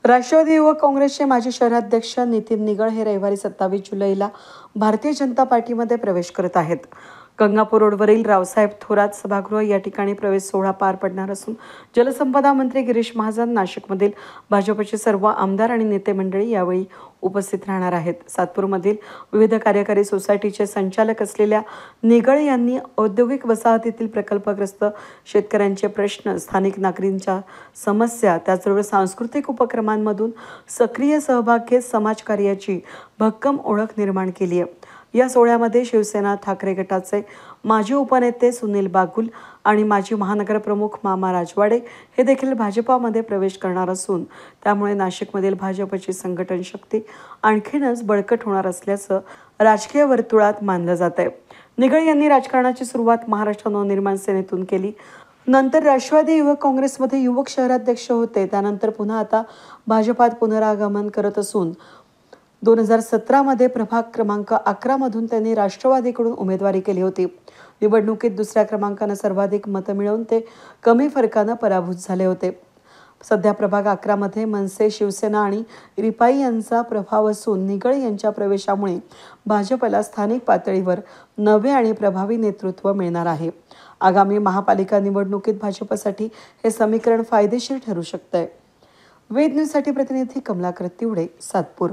राष्ट्रवादी युवक काँग्रेसचे माजी शहराध्यक्ष नितीन निगळ हे रविवारी 27 जुलैला भारतीय जनता पार्टीमध्ये प्रवेश करत आहेत. गंगापूर रोडवरील रावसाहेब थोरात सभागृह या ठिकाणी प्रवेश सोहळा पार पडणार असून जलसंपदा मंत्री गिरीश महाजन, नाशिकमधील भाजपचे सर्व आमदार आणि नेते मंडळी यावेळी उपस्थित राहणार आहेत. सातपूरमधील विविध कार्यकारी सोसायटीचे संचालक असलेल्या निगळ यांनी औद्योगिक वसाहतीतील प्रकल्पग्रस्त शेतकऱ्यांचे प्रश्न, स्थानिक नागरिकांच्या समस्या, त्याचबरोबर सांस्कृतिक उपक्रमांमधून सक्रिय सहभाग घेत समाजकार्याची भक्कम ओळख निर्माण केली आहे. या सोहळ्यामध्ये शिवसेना ठाकरे गटाचे माजी उपनेते सुनील बागुल आणि माजी महानगरप्रमुख मामा राजवाडे हे देखील भाजपामध्ये प्रवेश करणार असून त्यामुळे नाशिकमधील भाजपची संघटन शक्ती आणखीनच बळकट होणार असल्याचं राजकीय वर्तुळात मानलं जात आहे. निगळ यांनी राजकारणाची सुरुवात महाराष्ट्र नवनिर्माण सेनेतून केली. नंतर राष्ट्रवादी युवक काँग्रेसमध्ये युवक शहराध्यक्ष होते. त्यानंतर पुन्हा आता भाजपात पुनरागमन करत असून 2017 प्रभाग क्रमांक 11 मधून त्यांनी राष्ट्रवादीकडून उमेदवारी केली होती. निवडणुकीत दुसऱ्या क्रमांकानं सर्वाधिक मतं मिळवून ते कमी फरकानं पराभूत झाले होते. सध्या प्रभाग 11 मध्ये मनसे, शिवसेना आणि रिपाई यांचा प्रभाव असून निगळ यांच्या प्रवेशामुळे भाजपला स्थानिक पातळीवर नवे आणि प्रभावी नेतृत्व मिळणार आहे. आगामी महापालिका निवडणुकीत भाजपसाठी हे समीकरण फायदेशीर ठरू शकतंय. वेद न्यूजसाठी प्रतिनिधी कमलाकर तिवडे, सातपूर.